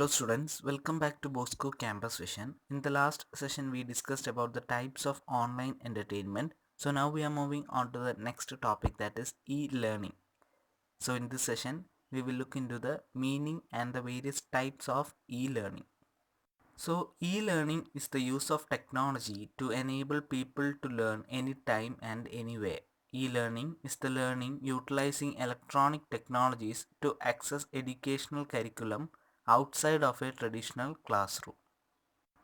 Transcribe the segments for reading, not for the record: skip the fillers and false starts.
Hello students, welcome back to Bosco Campus Vision. In the last session we discussed about the types of online entertainment. So now we are moving on to the next topic, that is e-learning. So in this session we will look into the meaning and the various types of e-learning. So e-learning is the use of technology to enable people to learn anytime and anywhere. E-learning is the learning utilizing electronic technologies to access educational curriculum outside of a traditional classroom.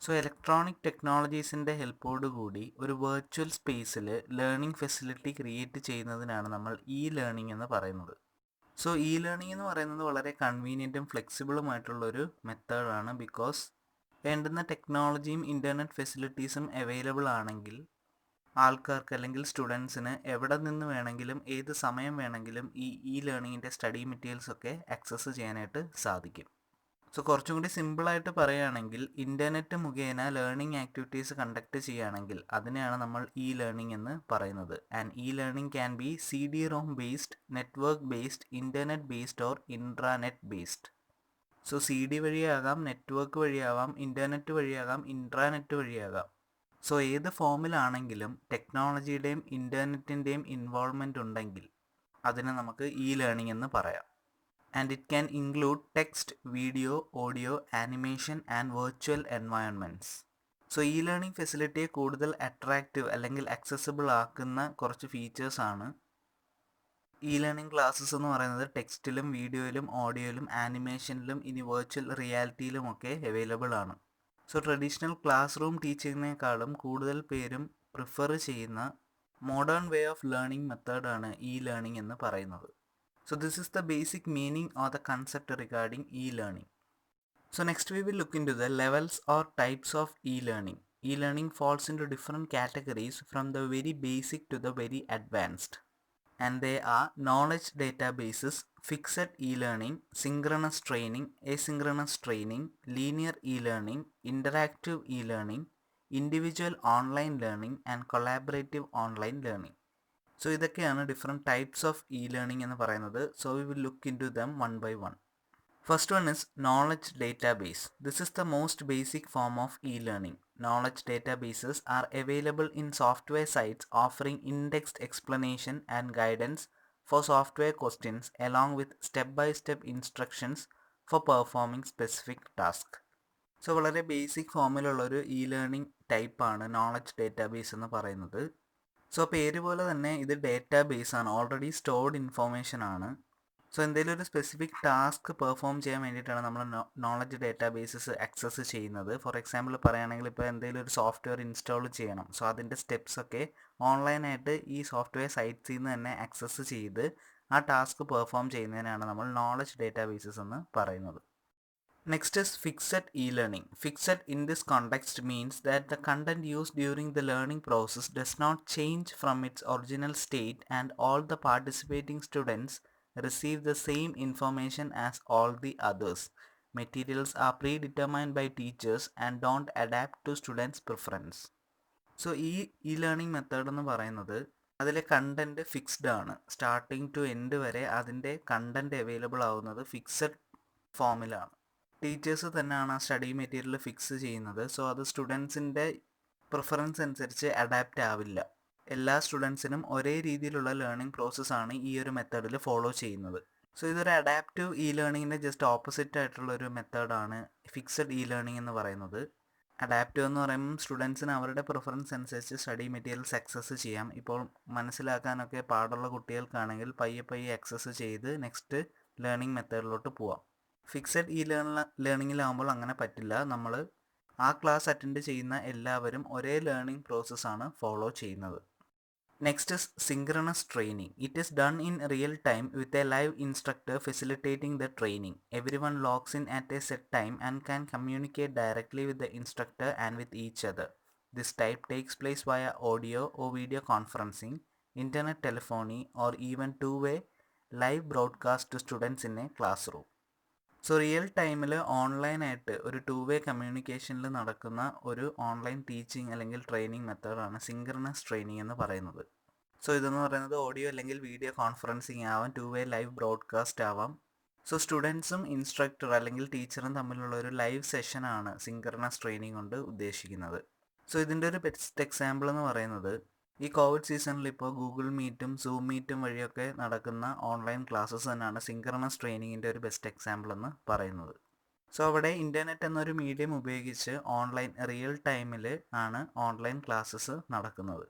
So electronic ടെക്നോളജീസിൻ്റെ ഹെൽപ്പോടുകൂടി ഒരു virtual സ്പേസിൽ learning facility create ചെയ്യുന്നതിനാണ് നമ്മൾ E learning എന്ന് പറയുന്നത്. So e learning എന്ന് പറയുന്നത് വളരെ കൺവീനിയൻറ്റും ഫ്ലെക്സിബിളുമായിട്ടുള്ളൊരു മെത്തേഡാണ്. ബിക്കോസ് വേണ്ടുന്ന ടെക്നോളജിയും ഇൻ്റർനെറ്റ് ഫെസിലിറ്റീസും അവൈലബിൾ ആണെങ്കിൽ ആൾക്കാർക്ക് അല്ലെങ്കിൽ സ്റ്റുഡൻസിന് എവിടെ നിന്ന് വേണമെങ്കിലും ഏത് സമയം വേണമെങ്കിലും ഈ ഇ ലേണിങ്ങിൻ്റെ സ്റ്റഡി മെറ്റീരിയൽസ് ഒക്കെ ആക്സസ് ചെയ്യാനായിട്ട് സാധിക്കും. സോ കുറച്ചും കൂടി സിമ്പിളായിട്ട് പറയുകയാണെങ്കിൽ ഇൻ്റർനെറ്റ് മുഖേന ലേണിംഗ് ആക്ടിവിറ്റീസ് കണ്ടക്ട് ചെയ്യുകയാണെങ്കിൽ അതിനെയാണ് നമ്മൾ ഇ ലേണിംഗ് എന്ന് പറയുന്നത്. And e learning can be CD-ROM based, network based, internet based or intranet based. So CD വഴിയാകാം, നെറ്റ്വർക്ക് വഴിയാവാം, ഇൻ്റർനെറ്റ് വഴിയാകാം, ഇൻട്രാനെറ്റ് വഴിയാകാം. സോ ഏത് ഫോമിലാണെങ്കിലും ടെക്നോളജിയുടെയും ഇൻ്റർനെറ്റിൻ്റെയും ഇൻവോൾവ്മെൻ്റ് ഉണ്ടെങ്കിൽ അതിനെ നമുക്ക് ഇ ലേണിംഗ് എന്ന് പറയാം. And it can include text, video, audio, animation and virtual environments. So e learning ഫെസിലിറ്റിയെ കൂടുതൽ അട്രാക്റ്റീവ് അല്ലെങ്കിൽ അക്സസിബിൾ ആക്കുന്ന കുറച്ച് ഫീച്ചേഴ്സാണ് ഇ ലേണിംഗ് ക്ലാസ്സസ് എന്ന് പറയുന്നത്. ടെക്സ്റ്റിലും വീഡിയോയിലും ഓഡിയോയിലും ആനിമേഷനിലും ഇനി വെർച്വൽ റിയാലിറ്റിയിലും ഒക്കെ അവൈലബിൾ ആണ്. സോ ട്രഡീഷണൽ ക്ലാസ് റൂം ടീച്ചിങ്ങിനേക്കാളും കൂടുതൽ പേരും പ്രിഫർ ചെയ്യുന്ന മോഡേൺ വേ ഓഫ് ലേണിംഗ് മെത്തേഡാണ് ഇ ലേണിംഗ് എന്ന് പറയുന്നത്. So this is the basic meaning or the concept regarding e-learning. So next we will look into the levels or types of e-learning. E-learning falls into different categories from the very basic to the very advanced. And they are knowledge databases, fixed e-learning, synchronous training, asynchronous training, linear e-learning, interactive e-learning, individual online learning and collaborative online learning. So ഇതൊക്കെയാണ് different types of e learning എന്ന് പറയുന്നത്. So we will look in to them one by one. First one is knowledge database. This is the most basic form of e learning. Knowledge databases are available in software sites offering indexed explanation and guidance for software questions along with step-by-step instructions for performing specific tasks. So വളരെ basic ഫോമിലുള്ളൊരു E learning ടൈപ്പാണ് knowledge database എന്ന് പറയുന്നത്. So പേര് പോലെ തന്നെ ഇത് database ആണ്, already stored information ആണ്. സോ എന്തെങ്കിലും ഒരു സ്പെസിഫിക് ടാസ്ക് പെർഫോം ചെയ്യാൻ വേണ്ടിയിട്ടാണ് നമ്മൾ നോളജ് ഡേറ്റാബേസസ് ആക്സസ് ചെയ്യുന്നത്. ഫോർ എക്സാമ്പിൾ പറയുകയാണെങ്കിൽ ഇപ്പോൾ എന്തെങ്കിലും ഒരു സോഫ്റ്റ്വെയർ ഇൻസ്റ്റാൾ ചെയ്യണം. സോ അതിൻ്റെ സ്റ്റെപ്സൊക്കെ ഓൺലൈനായിട്ട് ഈ സോഫ്റ്റ്വെയർ സൈറ്റ്സിൽ നിന്ന് തന്നെ ആക്സസ് ചെയ്ത് ആ ടാസ്ക് പെർഫോം ചെയ്യുന്നതിനാണ് നമ്മൾ നോളജ് ഡേറ്റാബേസസ് എന്ന് പറയുന്നത്. Next is fixed e-learning. Fixed in this context means that the content used during the learning process does not change from its original state and all the participating students receive the same information as all the others. Materials are predetermined by teachers and don't adapt to students' preference. So ഈ e-learning method എന്ന് പറയുന്നത് അതിലെ content fixed ആണ്. Starting to end വരെ അതിൻ്റെ content available ആവുന്നത് fixed ഫോമിലാണ്. Teachers തന്നെയാണ് ആ സ്റ്റഡി മെറ്റീരിയൽ ഫിക്സ് ചെയ്യുന്നത്. സോ അത് സ്റ്റുഡൻസിൻ്റെ പ്രിഫറൻസ് അനുസരിച്ച് അഡാപ്റ്റ് ആവില്ല. എല്ലാ സ്റ്റുഡൻസിനും ഒരേ രീതിയിലുള്ള ലേണിംഗ് പ്രോസസ്സാണ് ഈ ഒരു മെത്തേഡിൽ ഫോളോ ചെയ്യുന്നത്. സോ ഇതൊരു അഡാപ്റ്റീവ് ഇ ലേണിങ്ങിൻ്റെ ജസ്റ്റ് ഓപ്പോസിറ്റ് ആയിട്ടുള്ളൊരു മെത്തേഡാണ് ഫിക്സഡ് ഇ ലേണിംഗ് എന്ന് പറയുന്നത്. അഡാപ്റ്റീവ് എന്ന് പറയുമ്പോൾ സ്റ്റുഡൻസിന് അവരുടെ പ്രിഫറൻസ് അനുസരിച്ച് സ്റ്റഡി മെറ്റീരിയൽസ് ആക്സസ് ചെയ്യാം. ഇപ്പോൾ മനസ്സിലാക്കാനൊക്കെ പാടുള്ള കുട്ടികൾക്കാണെങ്കിൽ പയ്യെ പയ്യെ ആക്സസ് ചെയ്ത് നെക്സ്റ്റ് ലേണിംഗ് മെത്തേഡിലോട്ട് പോവാം. ഫിക്സഡ് ഇ ലേണിങ്ങിലാകുമ്പോൾ അങ്ങനെ പറ്റില്ല. നമ്മൾ ആ ക്ലാസ് അറ്റൻഡ് ചെയ്യുന്ന എല്ലാവരും ഒരേ ലേണിംഗ് പ്രോസസ്സാണ് ഫോളോ ചെയ്യുന്നത്. Next is synchronous training. It is done in real time with a live instructor facilitating the training. Every one logs in at a set time and can communicate directly with the instructor and with each other. This type takes place via audio or video conferencing, internet telephony or even two-way live broadcast to students in a class room. So real ടൈമിൽ ഓൺലൈനായിട്ട് ഒരു two-way കമ്മ്യൂണിക്കേഷനിൽ നടക്കുന്ന ഒരു online teaching അല്ലെങ്കിൽ training മെത്തേഡാണ് synchronous training എന്ന് പറയുന്നത്. സോ ഇതെന്ന് പറയുന്നത് ഓഡിയോ അല്ലെങ്കിൽ വീഡിയോ കോൺഫറൻസിങ് ആവാം, two-way ലൈവ് ബ്രോഡ്കാസ്റ്റ് ആവാം, സോ സ്റ്റുഡൻസും ഇൻസ്ട്രക്ടർ അല്ലെങ്കിൽ ടീച്ചറും തമ്മിലുള്ള ഒരു ലൈവ് സെഷനാണ് സിങ്ക്രണസ് ട്രെയിനിങ് കൊണ്ട് ഉദ്ദേശിക്കുന്നത്. സോ ഇതിൻ്റെ ഒരു ബെസ്റ്റ് എക്സാമ്പിൾ എന്ന് പറയുന്നത് ഈ കോവിഡ് സീസണിൽ ഇപ്പോൾ ഗൂഗിൾ മീറ്റും സൂം മീറ്റും വഴിയൊക്കെ നടക്കുന്ന ഓൺലൈൻ ക്ലാസ്സസ് തന്നെയാണ് സിങ്ക്രണസ് ട്രെയിനിങ്ങിൻ്റെ ഒരു ബെസ്റ്റ് എക്സാമ്പിൾ എന്ന് പറയുന്നത്. സോ അവിടെ ഇൻ്റർനെറ്റ് എന്നൊരു മീഡിയം ഉപയോഗിച്ച് ഓൺലൈൻ റിയൽ ടൈമിൽ ആണ് ഓൺലൈൻ ക്ലാസ്സസ് നടക്കുന്നത്.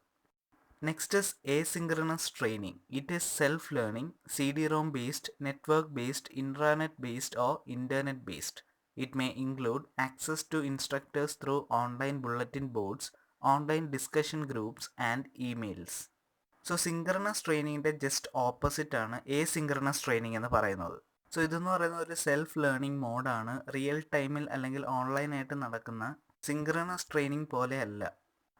Next is asynchronous training. It is self-learning, CD-ROM based, network based, intranet based or internet based. It may include access to instructors through online bulletin boards, online discussion groups and emails. So synchronous ട്രെയിനിങ്ങിൻ്റെ just opposite ആണ് asynchronous training എന്ന് പറയുന്നത്. So ഇതെന്ന് പറയുന്നത് ഒരു self learning മോഡാണ്. Real ടൈമിൽ അല്ലെങ്കിൽ ഓൺലൈനായിട്ട് നടക്കുന്ന സിങ്ക്രണസ് ട്രെയിനിങ് പോലെയല്ല.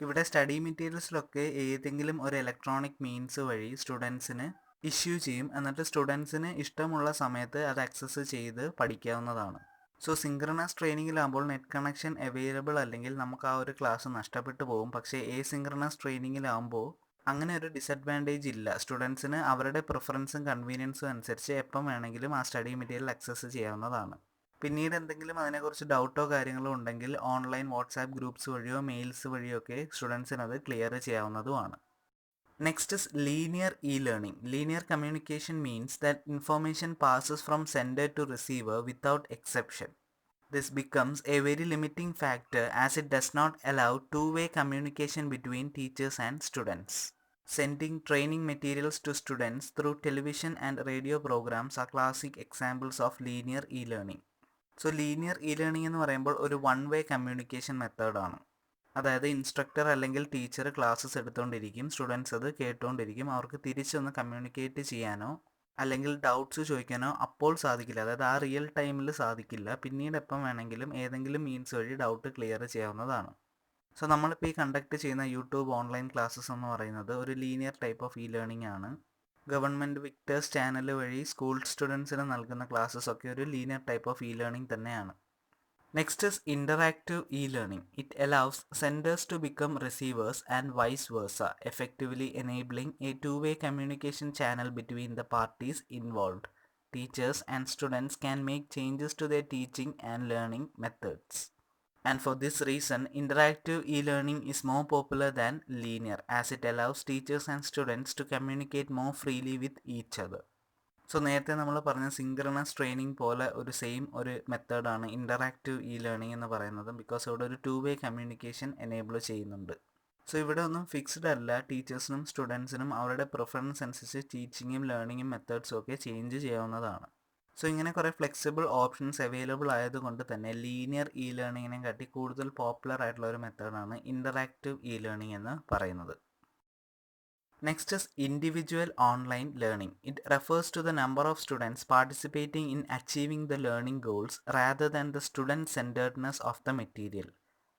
ഇവിടെ സ്റ്റഡി മെറ്റീരിയൽസിലൊക്കെ ഏതെങ്കിലും ഒരു ഇലക്ട്രോണിക് മീൻസ് വഴി സ്റ്റുഡൻസിന് ഇഷ്യൂ ചെയ്യും, എന്നിട്ട് സ്റ്റുഡൻസിന് ഇഷ്ടമുള്ള സമയത്ത് അത് ആക്സസ് ചെയ്ത് പഠിക്കാവുന്നതാണ്. സോ സിങ്ക്രണസ് ട്രെയിനിങ്ങിലാകുമ്പോൾ നെറ്റ് കണക്ഷൻ അവൈലബിൾ അല്ലെങ്കിൽ നമുക്ക് ആ ഒരു ക്ലാസ് നഷ്ടപ്പെട്ടു പോകും. പക്ഷേ സിങ്ക്രണസ് ട്രെയിനിങ്ങിലാകുമ്പോൾ അങ്ങനെ ഒരു ഡിസഡ്വാൻറ്റേജ് ഇല്ല. സ്റ്റുഡൻസിന് അവരുടെ പ്രിഫറൻസും കൺവീനിയൻസും അനുസരിച്ച് എപ്പം വേണമെങ്കിലും ആ സ്റ്റഡി മെറ്റീരിയൽ ആക്സസ് ചെയ്യാവുന്നതാണ്. പിന്നീട് എന്തെങ്കിലും അതിനെക്കുറിച്ച് ഡൗട്ടോ കാര്യങ്ങളോ ഉണ്ടെങ്കിൽ ഓൺലൈൻ വാട്സാപ്പ് ഗ്രൂപ്പ്സ് വഴിയോ മെയിൽസ് വഴിയോ ഒക്കെ സ്റ്റുഡൻസിന് അത് ക്ലിയർ ചെയ്യാവുന്നതുമാണ്. Next is linear learning. Linear communication means that information passes from sender to receiver without exception. This becomes a very limiting factor as it does not allow two-way communication between teachers and students. Sending training materials to students through television and radio programs are classic examples of linear e-learning. So linear learning എന്ന് പറയുമ്പോൾ ഒരു one way communication മെത്തേഡാണ്. അതായത് instructor അല്ലെങ്കിൽ teacher classes എടുത്തുകൊണ്ടിരിക്കും, students അത് കേട്ടുകൊണ്ടിരിക്കും. അവർക്ക് തിരിച്ചൊന്ന് communicate ചെയ്യാനോ അല്ലെങ്കിൽ ഡൗട്ട്സ് ചോദിക്കാനോ അപ്പോൾ സാധിക്കില്ല. അതായത് ആ റിയൽ ടൈമിൽ സാധിക്കില്ല. പിന്നീട് എപ്പം വേണമെങ്കിലും ഏതെങ്കിലും മീൻസ് വഴി ഡൗട്ട് ക്ലിയർ ചെയ്യാവുന്നതാണ്. സോ നമ്മളിപ്പോൾ ഈ കണ്ടക്ട് ചെയ്യുന്ന യൂട്യൂബ് ഓൺലൈൻ ക്ലാസ്സസ് എന്ന് പറയുന്നത് ഒരു ലീനിയർ ടൈപ്പ് ഓഫ് ലേണിംഗ് ആണ്. ഗവൺമെൻറ് വിക്ടേഴ്സ് ചാനൽ വഴി സ്കൂൾ സ്റ്റുഡൻസിന് നൽകുന്ന ക്ലാസ്സസ് ഒക്കെ ഒരു ലീനിയർ ടൈപ്പ് ഓഫ് ലേണിംഗ് തന്നെയാണ്. Next is interactive learning. It allows senders to become receivers and vice versa, effectively enabling a two-way communication channel between the parties involved. Teachers and students can make changes to their teaching and learning methods. And for this reason, interactive e-learning is more popular than linear, as it allows teachers and students to communicate more freely with each other. So നേരത്തെ നമ്മൾ പറഞ്ഞ synchronous training പോലെ ഒരു മെത്തേഡാണ് interactive learning എന്ന് പറയുന്നത്. Because ഇവിടെ ഒരു ടു-വേ കമ്മ്യൂണിക്കേഷൻ എനേബിൾ ചെയ്യുന്നുണ്ട്. സോ ഇവിടെ ഒന്നും ഫിക്സ്ഡ് അല്ല. ടീച്ചേഴ്സിനും സ്റ്റുഡൻസിനും അവരുടെ പ്രിഫറൻസ് അനുസരിച്ച് ടീച്ചിങ്ങും ലേണിങ്ങും മെത്തേഡ്സും ഒക്കെ ചേഞ്ച് ചെയ്യാവുന്നതാണ്. സോ ഇങ്ങനെ കുറേ ഫ്ലെക്സിബിൾ ഓപ്ഷൻസ് അവൈലബിൾ ആയതുകൊണ്ട് തന്നെ ലീനിയർ ലേണിങ്ങിനെ കാട്ടി കൂടുതൽ പോപ്പുലർ ആയിട്ടുള്ള ഒരു മെത്തേഡാണ് ഇൻ്ററാക്റ്റീവ് ലേണിംഗ് എന്ന് പറയുന്നത്. Next is individual online learning. It refers to the number of students participating in achieving the learning goals rather than the student centeredness of the material.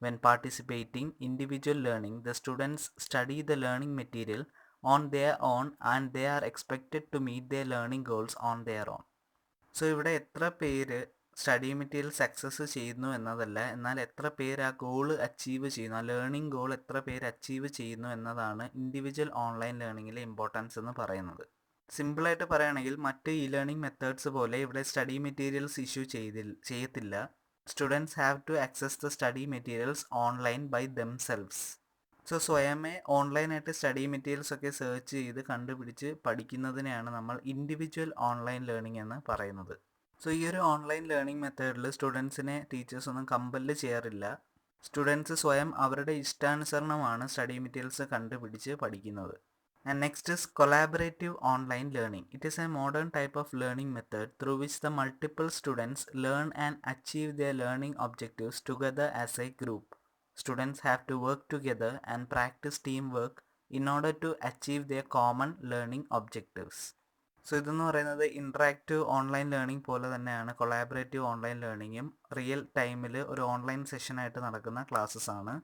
When participating individual learning, the students study the learning material on their own and they are expected to meet their learning goals on their own. So ഇവിടെ എത്ര പേര് study material success ചെയ്യുന്നു എന്നതല്ല, എന്നാൽ എത്ര പേര് ആ goal achieve ചെയ്യുന്നു, ആ ലേണിംഗ് ഗോൾ എത്ര പേര് അച്ചീവ് ചെയ്യുന്നു എന്നതാണ് ഇൻഡിവിജ്വൽ ഓൺലൈൻ ലേണിങ്ങിലെ ഇമ്പോർട്ടൻസ് എന്ന് പറയുന്നത്. സിമ്പിളായിട്ട് പറയുകയാണെങ്കിൽ മറ്റ് ലേണിംഗ് മെത്തേഡ്സ് പോലെ ഇവിടെ സ്റ്റഡി മെറ്റീരിയൽസ് ഇഷ്യൂ ചെയ്യത്തില്ല. Students have to access the study materials online by themselves. So സ്വയമേ ഓൺലൈനായിട്ട് സ്റ്റഡി മെറ്റീരിയൽസ് ഒക്കെ സെർച്ച് ചെയ്ത് കണ്ടുപിടിച്ച് പഠിക്കുന്നതിനെയാണ് നമ്മൾ ഇൻഡിവിജ്വൽ ഓൺലൈൻ ലേണിംഗ് എന്ന് പറയുന്നത്. സോ ഈ ഒരു ഓൺലൈൻ ലേണിംഗ് മെത്തേഡിൽ സ്റ്റുഡൻസിനെ ടീച്ചേഴ്സ് ഒന്നും കമ്പല് ചെയ്യാറില്ല. സ്റ്റുഡൻസ് സ്വയം അവരുടെ ഇഷ്ടാനുസരണമാണ് സ്റ്റഡി മെറ്റീരിയൽസ് കണ്ടുപിടിച്ച് പഠിക്കുന്നത്. And next is collaborative online learning. It is a modern type of learning method through which the multiple students learn and achieve their learning objectives together as a group. Students have to work together and practice teamwork in order to achieve their common learning objectives. So ഇതെന്ന് പറയുന്നത് interactive online learning പോലെ തന്നെയാണ് collaborative online ലേണിങ്ങും. Real ടൈമിൽ ഒരു online സെഷനായിട്ട് നടക്കുന്ന classes ആണ്.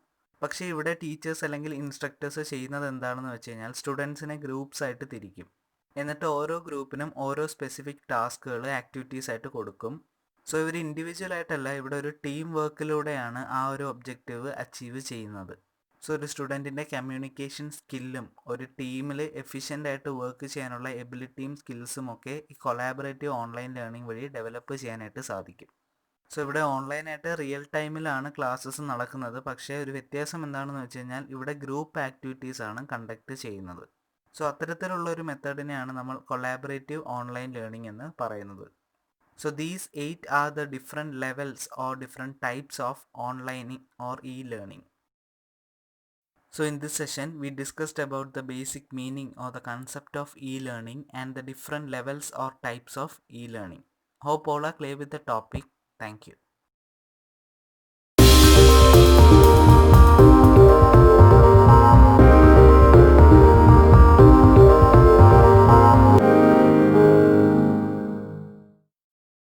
പക്ഷേ ഇവിടെ ടീച്ചേഴ്സ് അല്ലെങ്കിൽ ഇൻസ്ട്രക്ടേഴ്സ് ചെയ്യുന്നത് എന്താണെന്ന് വെച്ച് കഴിഞ്ഞാൽ സ്റ്റുഡൻസിനെ ഗ്രൂപ്പ്സ് ആയിട്ട് തിരിക്കും. എന്നിട്ട് ഓരോ ഗ്രൂപ്പിനും ഓരോ സ്പെസിഫിക് ടാസ്കുകൾ ആക്ടിവിറ്റീസ് ആയിട്ട് കൊടുക്കും. സോ ഇവർ ഇൻഡിവിജ്വൽ ആയിട്ടല്ല, ഇവിടെ ഒരു ടീം വർക്കിലൂടെയാണ് ആ ഒരു ഒബ്ജക്റ്റീവ് അച്ചീവ് ചെയ്യുന്നത്. സോ ഒരു സ്റ്റുഡൻറ്റിൻ്റെ കമ്മ്യൂണിക്കേഷൻ സ്കില്ലും ഒരു ടീമിൽ എഫിഷ്യൻ്റായിട്ട് വർക്ക് ചെയ്യാനുള്ള എബിലിറ്റിയും സ്കിൽസും ഒക്കെ ഈ കൊളാബറേറ്റീവ് ഓൺലൈൻ ലേണിംഗ് വഴി ഡെവലപ്പ് ചെയ്യാനായിട്ട് സാധിക്കും. സോ ഇവിടെ ഓൺലൈനായിട്ട് റിയൽ ടൈമിലാണ് ക്ലാസ്സസ് നടക്കുന്നത്. പക്ഷേ ഒരു വ്യത്യാസം എന്താണെന്ന് വെച്ച് കഴിഞ്ഞാൽ ഇവിടെ ഗ്രൂപ്പ് ആക്ടിവിറ്റീസ് ആണ് കണ്ടക്ട് ചെയ്യുന്നത്. സോ അത്തരത്തിലുള്ള ഒരു മെത്തേഡിനെയാണ് നമ്മൾ കൊളാബറേറ്റീവ് ഓൺലൈൻ ലേണിംഗ് എന്ന് പറയുന്നത്. So these 8 are the different levels or different types of online or e-learning. So in this session we discussed about the basic meaning or the concept of e-learning and the different levels or types of e-learning. Hope all are clear with the topic. Thank you.